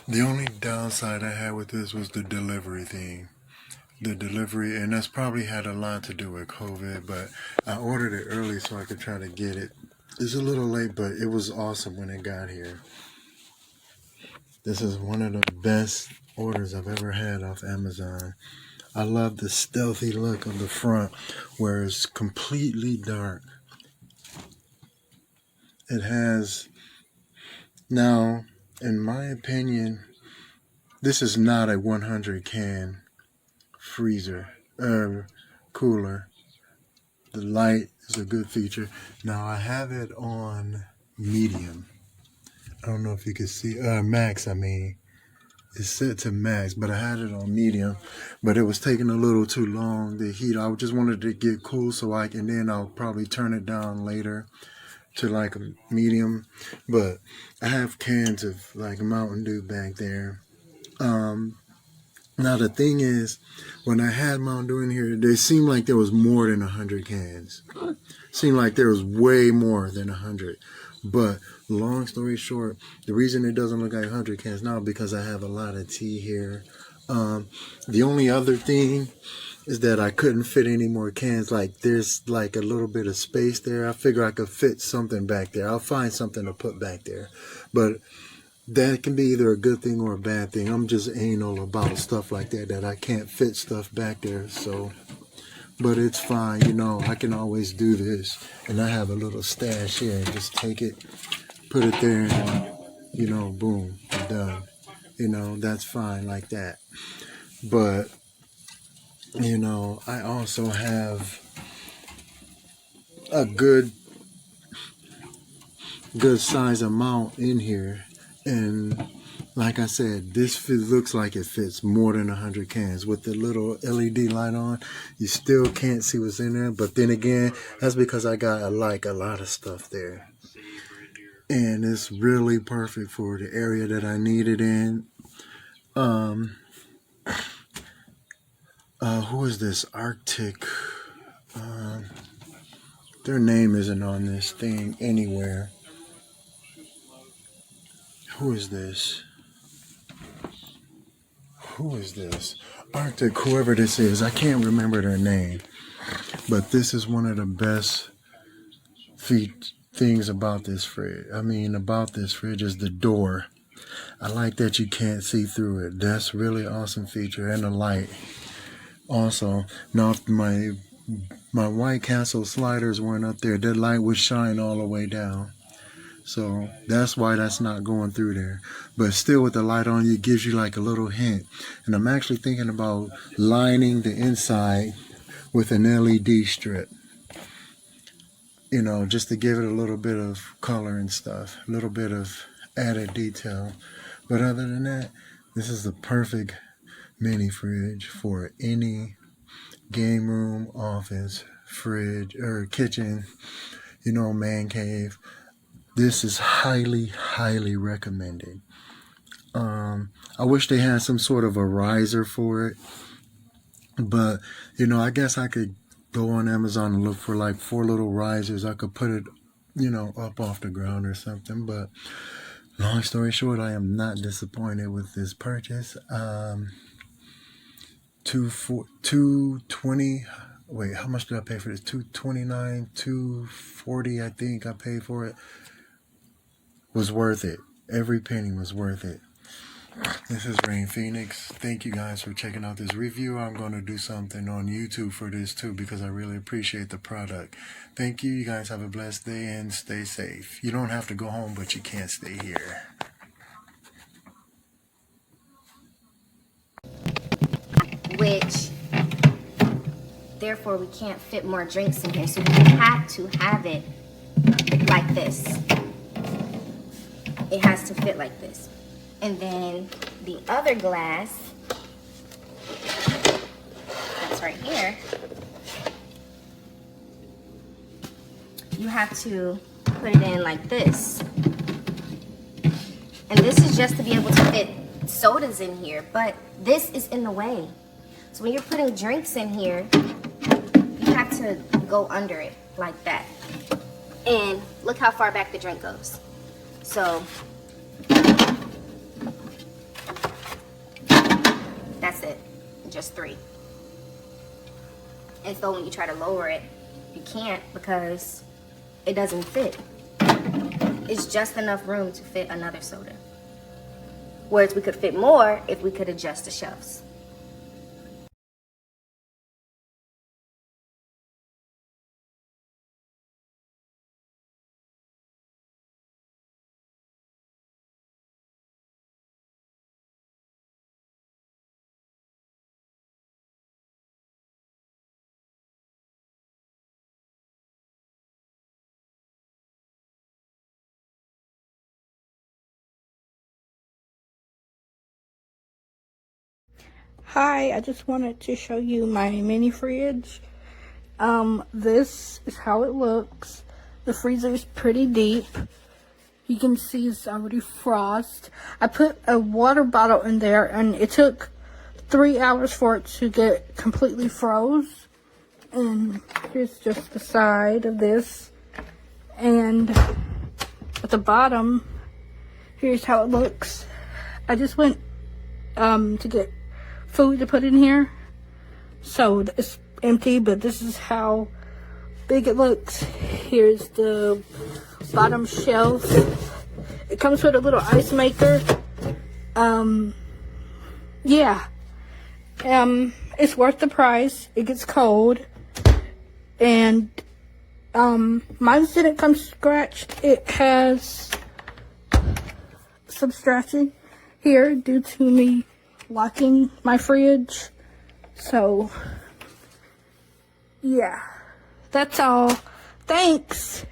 The only downside I had with this was the delivery thing. The delivery, and that's probably had a lot to do with COVID, but I ordered it early so I could try to get it. It's a little late, but it was awesome when it got here. This is one of the best orders I've ever had off Amazon. I love the stealthy look of the front where it's completely dark. It has, now, in my opinion, this is not a 100 can freezer or cooler. The light is a good feature. Now I have it on medium. I don't know if you can see, max I mean. It's set to max, but I had it on medium. But it was taking a little too long, the heat. I just wanted to get cool so I can, then I'll probably turn it down later to like a medium. But I have cans of like Mountain Dew back there. Now the thing is, when I had Mountain Dew in here, they seemed like there was more than 100 cans. Seemed like there was way more than 100. But long story short, the reason it doesn't look like 100 cans now because I have a lot of tea here. The only other thing is that I couldn't fit any more cans. Like there's like a little bit of space there. I figure I could fit something back there. I'll find something to put back there. But that can be either a good thing or a bad thing. I'm just anal about stuff like that I can't fit stuff back there. So, but it's fine. You know, I can always do this. And I have a little stash here. Just take it, put it there, and, you know, boom, I'm done. You know, that's fine like that. But, you know, I also have a good size amount in here. And like I said, this looks like it fits more than 100 cans. With the little LED light on, you still can't see what's in there. But then again, that's because I got like a lot of stuff there. And it's really perfect for the area that I need it in. Who is this? Arctic. Their name isn't on this thing anywhere. Who is this? Who is this? Arctic, whoever this is. I can't remember their name. But this is one of the best things about this fridge. About this fridge is the door. I like that you can't see through it. That's really awesome feature. And the light. Also, now if my White Castle sliders weren't up there, that light would shine all the way down. So that's why that's not going through there. But still with the light on, it gives you like a little hint. And I'm actually thinking about lining the inside with an LED strip. You know, just to give it a little bit of color and stuff. A little bit of added detail. But other than that, this is the perfect mini fridge for any game room, office, fridge, or kitchen, you know, man cave. This is highly, highly recommended. I wish they had some sort of a riser for it. But, you know, I guess I could go on Amazon and look for like 4 little risers. I could put it, you know, up off the ground or something. But long story short, I am not disappointed with this purchase. 220. Wait, how much did I pay for this? $229, $240, I think I paid for it. Was worth it. Every penny was worth it. This is Rain Phoenix. Thank you guys for checking out this review. I'm going to do something on YouTube for this too because I really appreciate the product. Thank you. You guys have a blessed day and stay safe. You don't have to go home, but you can't stay here. Which, therefore, we can't fit more drinks in here. So we have to have it like this. It has to fit like this. And then the other glass, that's right here, you have to put it in like this. And this is just to be able to fit sodas in here, but this is in the way. So when you're putting drinks in here, you have to go under it like that. And look how far back the drink goes. So That's it, just 3. And so when you try to lower it, you can't because it doesn't fit. It's just enough room to fit another soda. Whereas we could fit more if we could adjust the shelves. Hi, I just wanted to show you my mini fridge. This is how it looks. The freezer is pretty deep. You can see it's already frost. I put a water bottle in there and it took 3 hours for it to get completely froze. And here's just the side of this. And at the bottom, here's how it looks. I just went to get food to put in here, so it's empty, but this is how big it looks. Here's the bottom shelf. It comes with a little ice maker. Yeah, it's worth the price. It gets cold, and mine didn't come scratched. It has some scratching here due to me locking my fridge. So yeah, that's all. Thanks.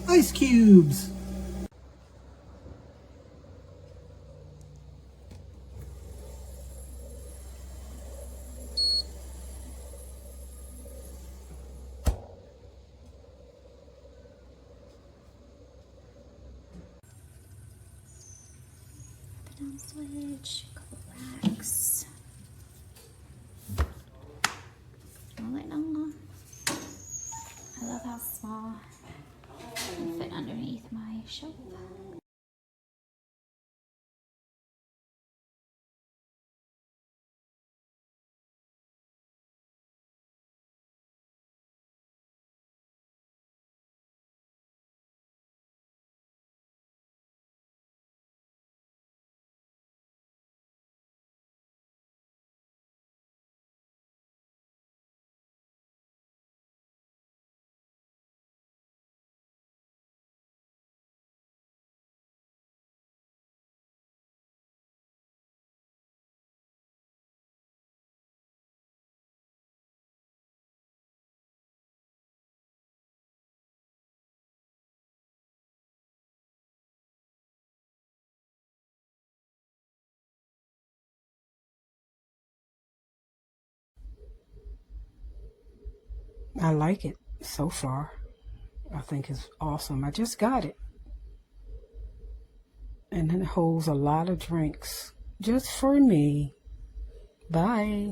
Ice cubes! Down switch, relax. Roll it down. I love how small it fit underneath my shelf. I like it so far. I think it's awesome. I just got it. And it holds a lot of drinks just for me. Bye.